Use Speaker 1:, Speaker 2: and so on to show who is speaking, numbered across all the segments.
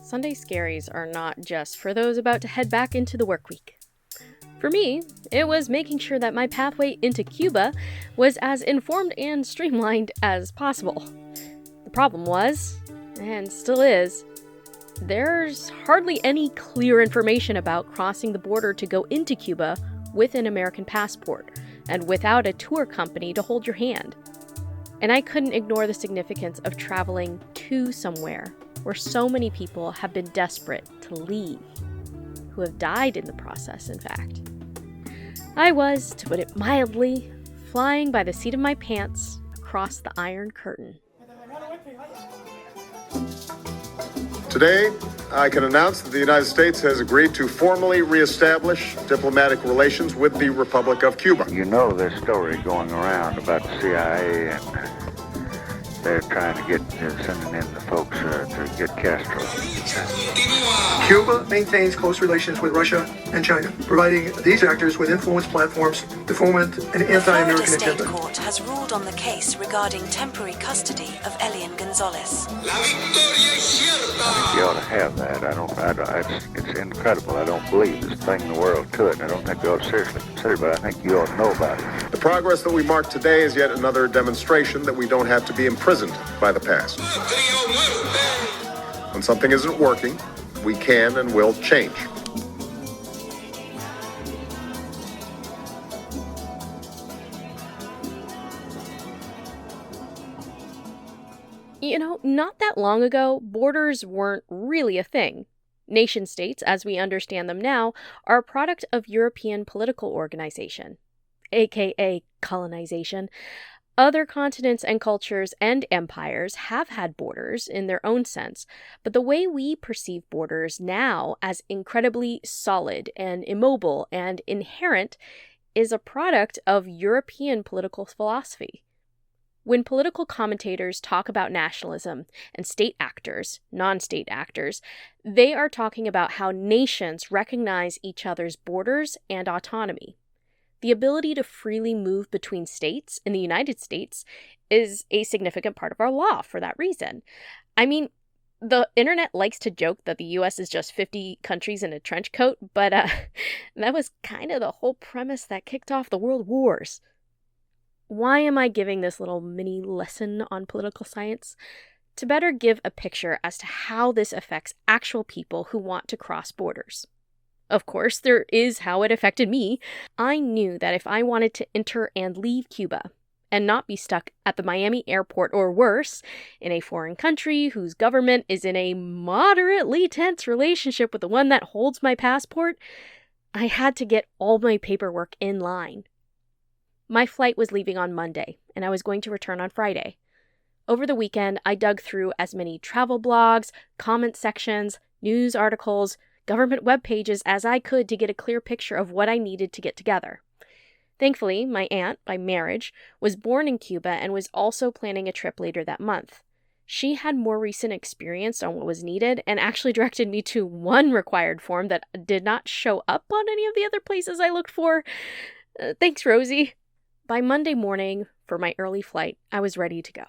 Speaker 1: Sunday scaries are not just for those about to head back into the work week. For me, it was making sure that my pathway into Cuba was as informed and streamlined as possible. The problem was, and still is, there's hardly any clear information about crossing the border to go into Cuba with an American passport and without a tour company to hold your hand. And I couldn't ignore the significance of traveling to somewhere where so many people have been desperate to leave, who have died in the process, in fact. I was, to put it mildly, flying by the seat of my pants across the Iron Curtain.
Speaker 2: Today, I can announce that the United States has agreed to formally reestablish diplomatic relations with the Republic of Cuba.
Speaker 3: You know there's story going around about the CIA and they're trying to get, sending in the folks to get Castro.
Speaker 4: Cuba maintains close relations with Russia and China, providing these actors with influence platforms to foment an anti-American
Speaker 5: The Florida
Speaker 4: agenda.
Speaker 5: State Court has ruled on the case regarding temporary custody of Elián González.
Speaker 3: I think you ought to have that. It's incredible. I don't believe there's a thing in the world to it, and I don't think we ought to seriously consider it, but I think you ought to know about it.
Speaker 2: The progress that we mark today is yet another demonstration that we don't have to be imprisoned by the past. When something isn't working, we can and will change.
Speaker 1: You know, not that long ago, borders weren't really a thing. Nation-states, as we understand them now, are a product of European political organization, aka colonization. Other continents and cultures and empires have had borders in their own sense, but the way we perceive borders now as incredibly solid and immobile and inherent is a product of European political philosophy. When political commentators talk about nationalism and state actors, non-state actors, they are talking about how nations recognize each other's borders and autonomy. The ability to freely move between states in the United States is a significant part of our law for that reason. I mean, the internet likes to joke that the US is just 50 countries in a trench coat, but that was kind of the whole premise that kicked off the world wars. Why am I giving this little mini lesson on political science? To better give a picture as to how this affects actual people who want to cross borders. Of course, there is how it affected me. I knew that if I wanted to enter and leave Cuba, and not be stuck at the Miami airport or worse, in a foreign country whose government is in a moderately tense relationship with the one that holds my passport, I had to get all my paperwork in line. My flight was leaving on Monday, and I was going to return on Friday. Over the weekend, I dug through as many travel blogs, comment sections, news articles, government web pages as I could to get a clear picture of what I needed to get together. Thankfully, my aunt, by marriage, was born in Cuba and was also planning a trip later that month. She had more recent experience on what was needed and actually directed me to one required form that did not show up on any of the other places I looked for. Thanks, Rosie. By Monday morning, for my early flight, I was ready to go.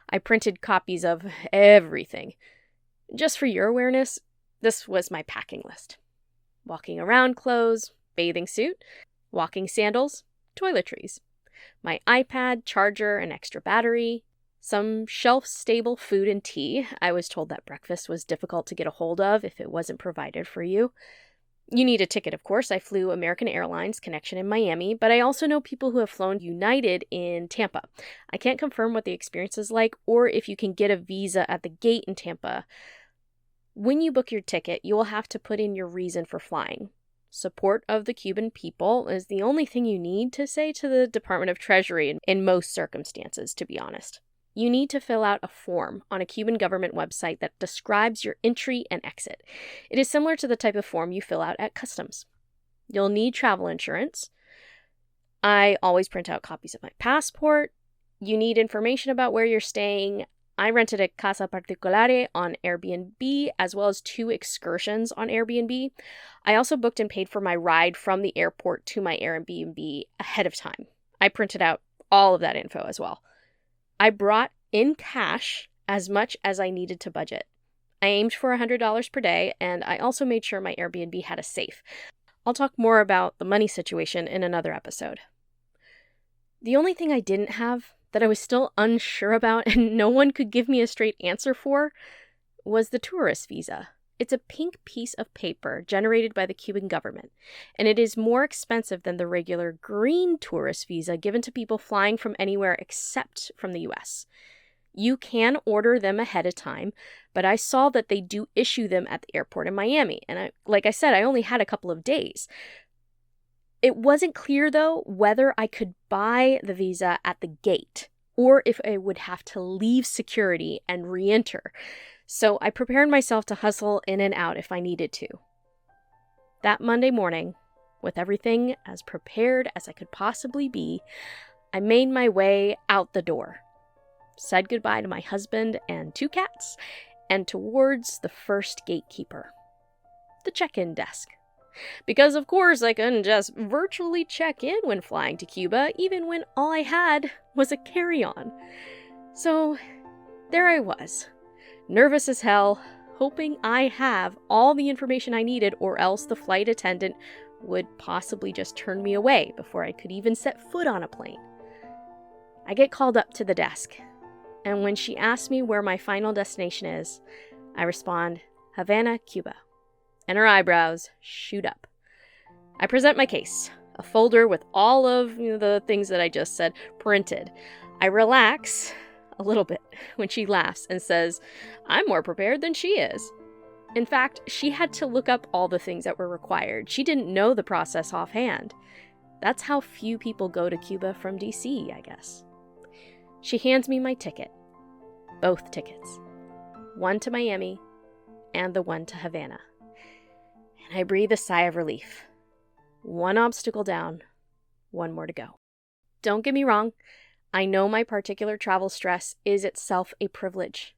Speaker 1: I printed copies of everything. Just for your awareness, this was my packing list. Walking around clothes, bathing suit, walking sandals, toiletries. My iPad, charger, and extra battery. Some shelf-stable food and tea. I was told that breakfast was difficult to get a hold of if it wasn't provided for you. You need a ticket, of course. I flew American Airlines connection in Miami, but I also know people who have flown United in Tampa. I can't confirm what the experience is like or if you can get a visa at the gate in Tampa. When you book your ticket, you will have to put in your reason for flying. Support of the Cuban people is the only thing you need to say to the Department of Treasury in most circumstances, to be honest. You need to fill out a form on a Cuban government website that describes your entry and exit. It is similar to the type of form you fill out at customs. You'll need travel insurance. I always print out copies of my passport. You need information about where you're staying. I rented a casa particulare on Airbnb, as well as 2 excursions on Airbnb. I also booked and paid for my ride from the airport to my Airbnb ahead of time. I printed out all of that info as well. I brought in cash as much as I needed to budget. I aimed for $100 per day, and I also made sure my Airbnb had a safe. I'll talk more about the money situation in another episode. The only thing I didn't have, that I was still unsure about and no one could give me a straight answer for, was the tourist visa. It's a pink piece of paper generated by the Cuban government, and it is more expensive than the regular green tourist visa given to people flying from anywhere except from the US. You can order them ahead of time, but I saw that they do issue them at the airport in Miami, and like I said, I only had a couple of days. It wasn't clear, though, whether I could buy the visa at the gate or if I would have to leave security and re-enter. So I prepared myself to hustle in and out if I needed to. That Monday morning, with everything as prepared as I could possibly be, I made my way out the door, said goodbye to my husband and 2 cats, and towards the first gatekeeper, the check-in desk. Because of course I couldn't just virtually check in when flying to Cuba, even when all I had was a carry-on. So there I was, nervous as hell, hoping I have all the information I needed, or else the flight attendant would possibly just turn me away before I could even set foot on a plane. I get called up to the desk, and when she asks me where my final destination is, I respond, Havana, Cuba. And her eyebrows shoot up. I present my case, a folder with all of the things that I just said printed. I relax a little bit when she laughs and says, I'm more prepared than she is. In fact, she had to look up all the things that were required. She didn't know the process offhand. That's how few people go to Cuba from DC, I guess. She hands me my ticket. Both tickets. One to Miami and the one to Havana. And I breathe a sigh of relief. One obstacle down, one more to go. Don't get me wrong, I know my particular travel stress is itself a privilege.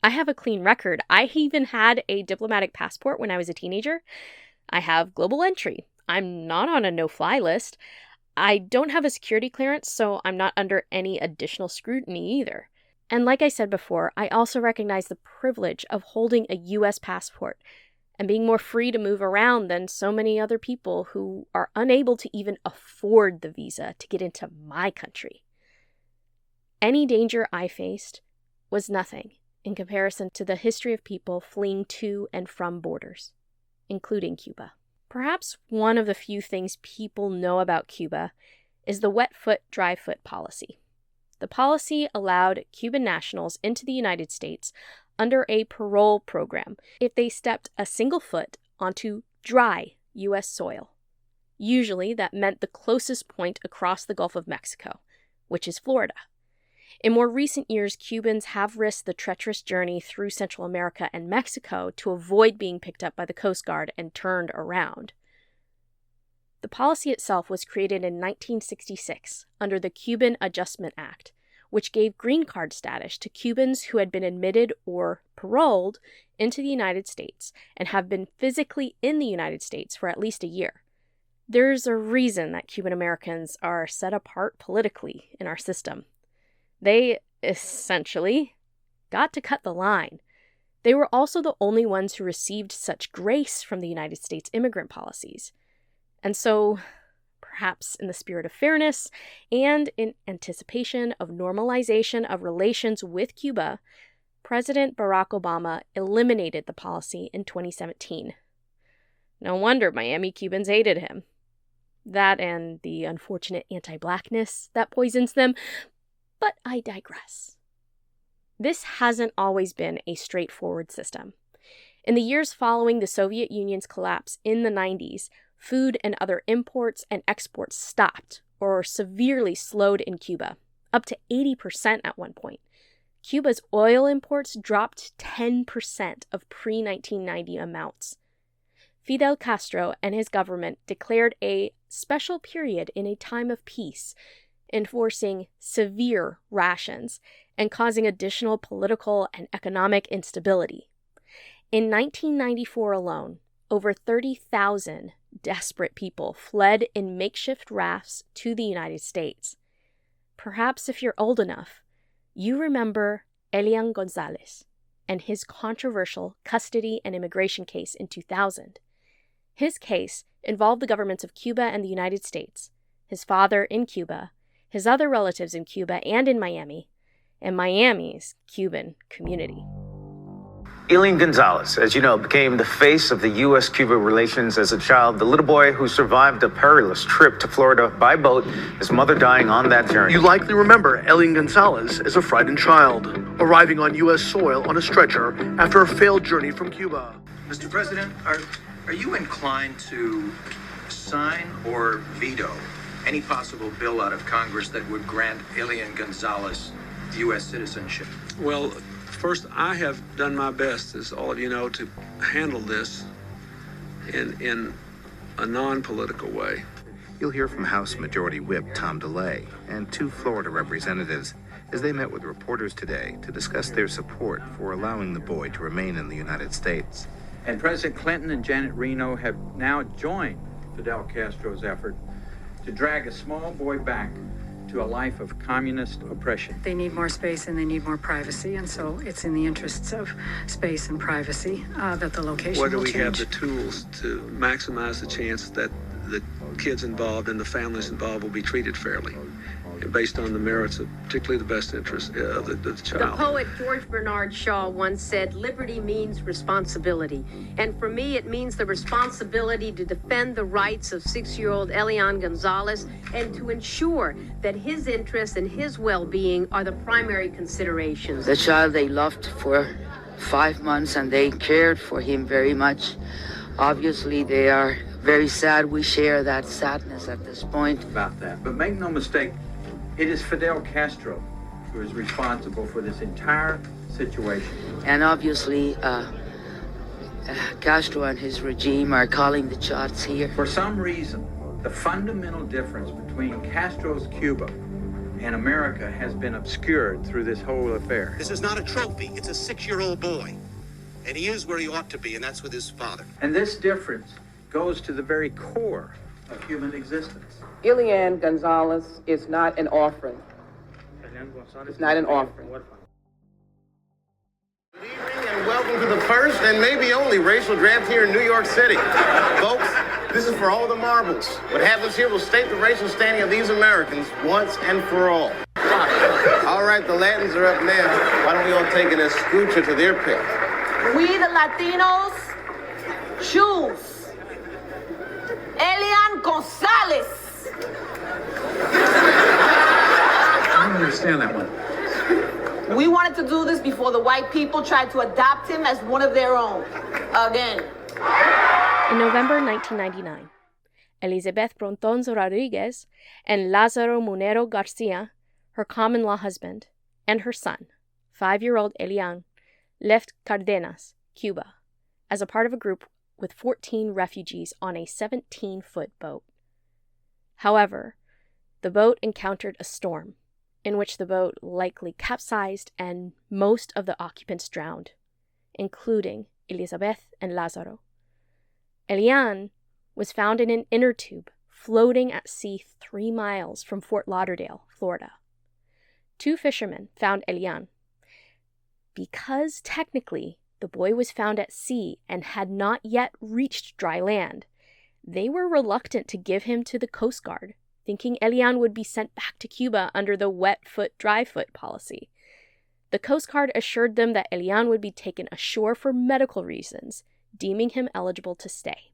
Speaker 1: I have a clean record. I even had a diplomatic passport when I was a teenager. I have global entry. I'm not on a no-fly list. I don't have a security clearance, so I'm not under any additional scrutiny either. And like I said before, I also recognize the privilege of holding a U.S. passport and being more free to move around than so many other people who are unable to even afford the visa to get into my country. Any danger I faced was nothing in comparison to the history of people fleeing to and from borders, including Cuba. Perhaps one of the few things people know about Cuba is the wet foot, dry foot policy. The policy allowed Cuban nationals into the United States under a parole program if they stepped a single foot onto dry U.S. soil. Usually that meant the closest point across the Gulf of Mexico, which is Florida. In more recent years, Cubans have risked the treacherous journey through Central America and Mexico to avoid being picked up by the Coast Guard and turned around. The policy itself was created in 1966 under the Cuban Adjustment Act, which gave green card status to Cubans who had been admitted or paroled into the United States and have been physically in the United States for at least a year. There's a reason that Cuban Americans are set apart politically in our system. They essentially got to cut the line. They were also the only ones who received such grace from the United States immigrant policies. And so, perhaps in the spirit of fairness and in anticipation of normalization of relations with Cuba, President Barack Obama eliminated the policy in 2017. No wonder Miami Cubans hated him. That and the unfortunate anti-blackness that poisons them. But I digress. This hasn't always been a straightforward system. In the years following the Soviet Union's collapse in the 90s, food and other imports and exports stopped or severely slowed in Cuba, up to 80% at one point. Cuba's oil imports dropped 10% of pre-1990 amounts. Fidel Castro and his government declared a special period in a time of peace, enforcing severe rations and causing additional political and economic instability. In 1994 alone, over 30,000 desperate people fled in makeshift rafts to the United States. Perhaps if you're old enough, you remember Elián González, and his controversial custody and immigration case in 2000. His case involved the governments of Cuba and the United States, his father in Cuba, his other relatives in Cuba and in Miami, and Miami's Cuban community.
Speaker 6: Elián González, as you know, became the face of the U.S.-Cuba relations as a child, the little boy who survived a perilous trip to Florida by boat, his mother dying on that journey.
Speaker 4: You likely remember Elián González as a frightened child, arriving on U.S. soil on a stretcher after a failed journey from Cuba.
Speaker 7: Mr. President, are you inclined to sign or veto any possible bill out of Congress that would grant Elián González U.S. citizenship?
Speaker 8: Well, first, I have done my best, as all of you know, to handle this in a non-political way.
Speaker 9: You'll hear from House Majority Whip Tom DeLay and 2 Florida representatives as they met with reporters today to discuss their support for allowing the boy to remain in the United States.
Speaker 7: And President Clinton and Janet Reno have now joined Fidel Castro's effort to drag a small boy back to a life of communist oppression.
Speaker 10: They need more space and they need more privacy, and so it's in the interests of space and privacy that the location will change.
Speaker 8: Whether we have the tools to maximize the chance that the kids involved and the families involved will be treated fairly, based on the merits of particularly the best interest of the child.
Speaker 11: The poet George Bernard Shaw once said, "Liberty means responsibility." And for me, it means the responsibility to defend the rights of 6-year-old Elián González and to ensure that his interests and his well-being are the primary considerations.
Speaker 12: The child they loved for 5 months and they cared for him very much. Obviously, they are very sad. We share that sadness at this point.
Speaker 7: About that. But make no mistake, it is Fidel Castro who is responsible for this entire situation.
Speaker 12: And obviously, Castro and his regime are calling the shots here.
Speaker 7: For some reason, the fundamental difference between Castro's Cuba and America has been obscured through this whole affair.
Speaker 13: This is not a trophy. It's a 6-year-old boy. And he is where he ought to be, and that's with his father.
Speaker 7: And this difference goes to the very core of human existence.
Speaker 14: Elián González is not an orphan. It's not an orphan.
Speaker 2: Good evening and welcome to the first and maybe only racial draft here in New York City. Folks, this is for all the marbles. What happens here will state the racial standing of these Americans once and for all. All right, the Latins are up now. Why don't we all take an escucha to their pick?
Speaker 15: We, the Latinos, choose Elián González.
Speaker 7: I don't understand that one.
Speaker 15: We wanted to do this before the white people tried to adopt him as one of their own. Again.
Speaker 1: In November 1999, Elizabeth Brontonzo Rodriguez and Lázaro Munero Garcia, her common-law husband, and her son, 5-year-old Elián, left Cardenas, Cuba, as a part of a group with 14 refugees on a 17-foot boat. However, the boat encountered a storm, in which the boat likely capsized and most of the occupants drowned, including Elizabeth and Lázaro. Elián was found in an inner tube, floating at sea 3 miles from Fort Lauderdale, Florida. 2 fishermen found Elián. Because technically the boy was found at sea and had not yet reached dry land, they were reluctant to give him to the Coast Guard, thinking Elián would be sent back to Cuba under the wet foot, dry foot policy. The Coast Guard assured them that Elián would be taken ashore for medical reasons, deeming him eligible to stay.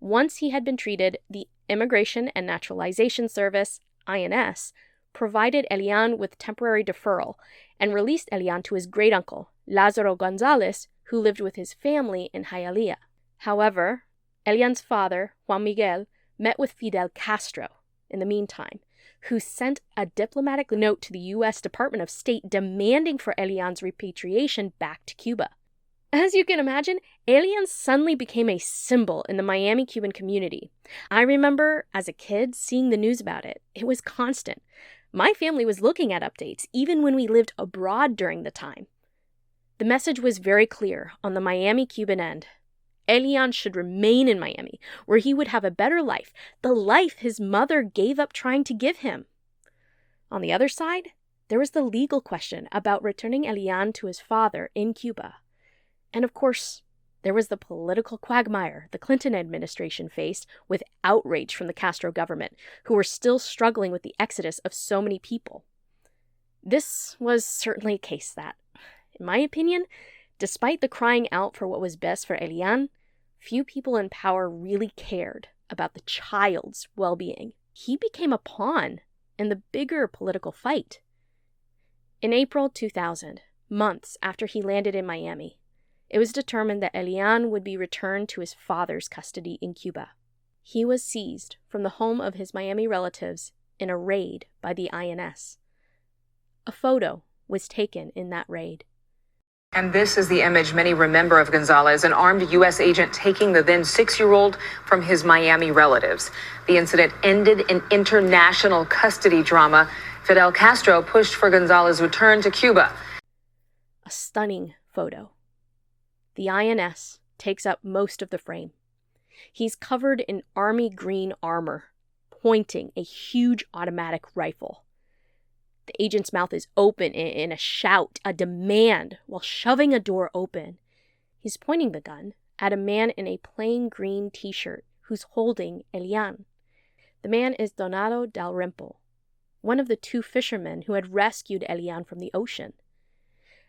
Speaker 1: Once he had been treated, the Immigration and Naturalization Service, INS, provided Elián with temporary deferral and released Elián to his great-uncle, Lázaro González, who lived with his family in Hialeah. However, Elián's father, Juan Miguel, met with Fidel Castro in the meantime, who sent a diplomatic note to the U.S. Department of State demanding for Elián's repatriation back to Cuba. As you can imagine, Elián suddenly became a symbol in the Miami Cuban community. I remember, as a kid, seeing the news about it. It was constant. My family was looking at updates, even when we lived abroad during the time. The message was very clear on the Miami Cuban end. Elián should remain in Miami, where he would have a better life, the life his mother gave up trying to give him. On the other side, There was the legal question about returning Elián to his father in Cuba. And of course, there was the political quagmire the Clinton administration faced with outrage from the Castro government, who were still struggling with the exodus of so many people. This was certainly a case that, in my opinion, despite the crying out for what was best for Elián, few people in power really cared about the child's well-being. He became a pawn in the bigger political fight. In April 2000, months after he landed in Miami, it was determined that Elián would be returned to his father's custody in Cuba. He was seized from the home of his Miami relatives in a raid by the INS. A photo was taken in that raid.
Speaker 16: And this is the image many remember of González, an armed U.S. agent taking the then 6-year-old from his Miami relatives. The incident ended in international custody drama. Fidel Castro pushed for González's return to Cuba.
Speaker 1: A stunning photo. The INS takes up most of the frame. He's covered in army green armor, pointing a huge automatic rifle. The agent's mouth is open in a shout, a demand, while shoving a door open. He's pointing the gun at a man in a plain green t-shirt who's holding Elián. The man is Donato Dalrymple, one of the 2 fishermen who had rescued Elián from the ocean.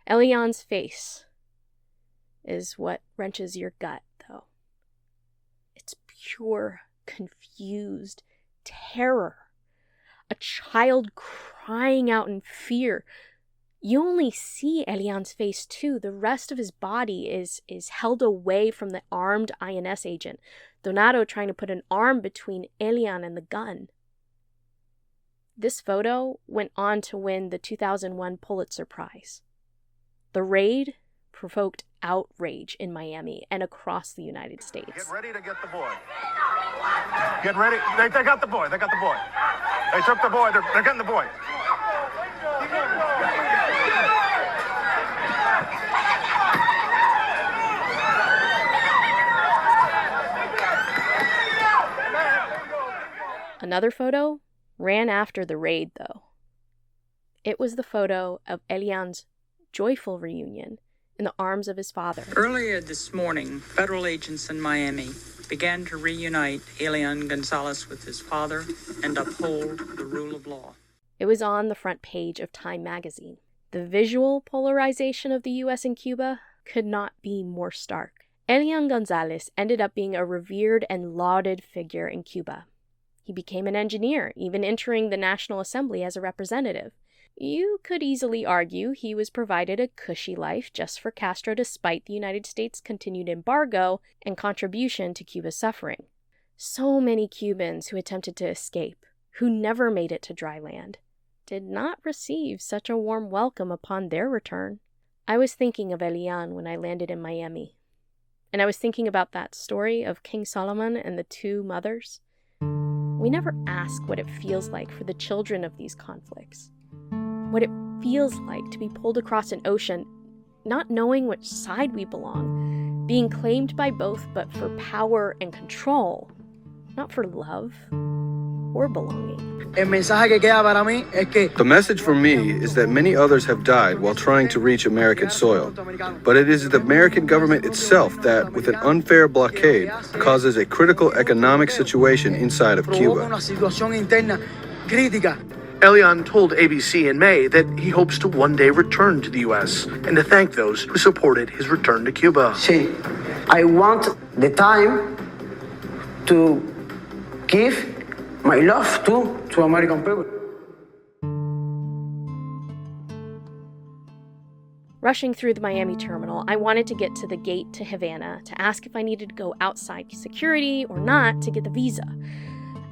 Speaker 1: Elián's face is what wrenches your gut, though. It's pure, confused terror. A child crying out in fear. You only see Elián's face too. The rest of his body is held away from the armed INS agent, Donato trying to put an arm between Elián and the gun. This photo went on to win the 2001 Pulitzer Prize. The raid provoked outrage in Miami and across the United States.
Speaker 13: Get ready to get the boy. Get ready. They got the boy. They got the boy. They took the boy. They're getting the boy.
Speaker 1: Another photo ran after the raid, though. It was the photo of Elián's joyful reunion in the arms of his father.
Speaker 17: Earlier this morning, federal agents in Miami began to reunite Elián González with his father and uphold the rule of law.
Speaker 1: It was on the front page of Time magazine. The visual polarization of the U.S. and Cuba could not be more stark. Elián González ended up being a revered and lauded figure in Cuba. He became an engineer, even entering the National Assembly as a representative. You could easily argue he was provided a cushy life just for Castro despite the United States' continued embargo and contribution to Cuba's suffering. So many Cubans who attempted to escape, who never made it to dry land, did not receive such a warm welcome upon their return. I was thinking of Elián when I landed in Miami, and I was thinking about that story of King Solomon and the 2 mothers. We never ask what it feels like for the children of these conflicts. What it feels like to be pulled across an ocean, not knowing which side we belong, being claimed by both but for power and control, not for love or belonging.
Speaker 18: The message for me is that many others have died while trying to reach American soil. But it is the American government itself that, with an unfair blockade, causes a critical economic situation inside of Cuba.
Speaker 19: Elián told ABC in May that he hopes to one day return to the U.S. and to thank those who supported his return to Cuba.
Speaker 20: I want the time to give my love to American people.
Speaker 1: Rushing through the Miami terminal, I wanted to get to the gate to Havana to ask if I needed to go outside security or not to get the visa.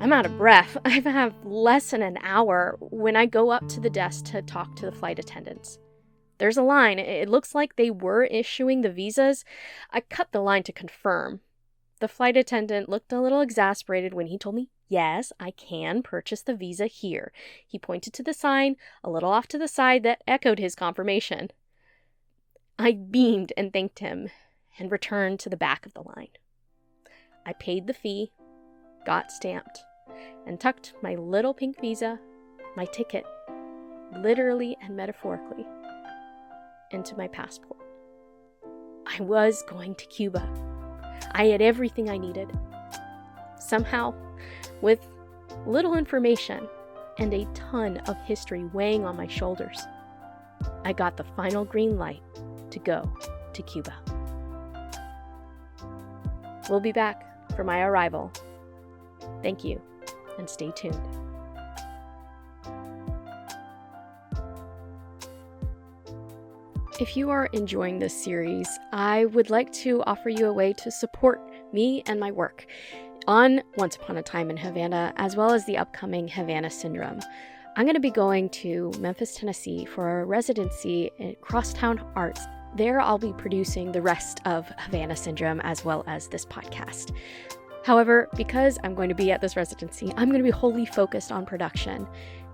Speaker 1: I'm out of breath. I have less than an hour when I go up to the desk to talk to the flight attendants. There's a line. It looks like they were issuing the visas. I cut the line to confirm. The flight attendant looked a little exasperated when he told me, yes, I can purchase the visa here. He pointed to the sign a little off to the side that echoed his confirmation. I beamed and thanked him and returned to the back of the line. I paid the fee, got stamped, and tucked my little pink visa, my ticket, literally and metaphorically, into my passport. I was going to Cuba. I had everything I needed. Somehow, with little information and a ton of history weighing on my shoulders, I got the final green light to go to Cuba. We'll be back for my arrival. Thank you, and stay tuned. If you are enjoying this series, I would like to offer you a way to support me and my work on Once Upon a Time in Havana, as well as the upcoming Havana Syndrome. I'm going to be going to Memphis, Tennessee for a residency in Crosstown Arts. There I'll be producing the rest of Havana Syndrome as well as this podcast. However, because I'm going to be at this residency, I'm going to be wholly focused on production,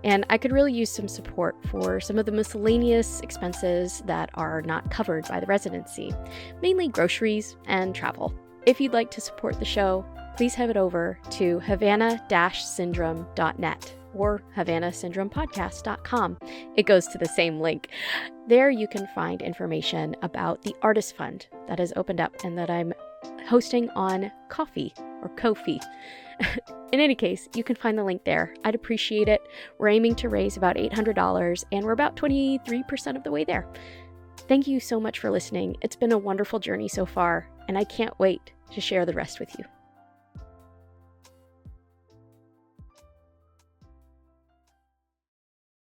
Speaker 1: and I could really use some support for some of the miscellaneous expenses that are not covered by the residency, mainly groceries and travel. If you'd like to support the show, please head over to havana-syndrome.net or havanasyndromepodcast.com. It goes to the same link. There you can find information about the Artist Fund that has opened up and that I'm hosting on Ko-fi. In any case, you can find the link there. I'd appreciate it. We're aiming to raise about $800, and we're about 23% of the way there. Thank you so much for listening. It's been a wonderful journey so far, and I can't wait to share the rest with you.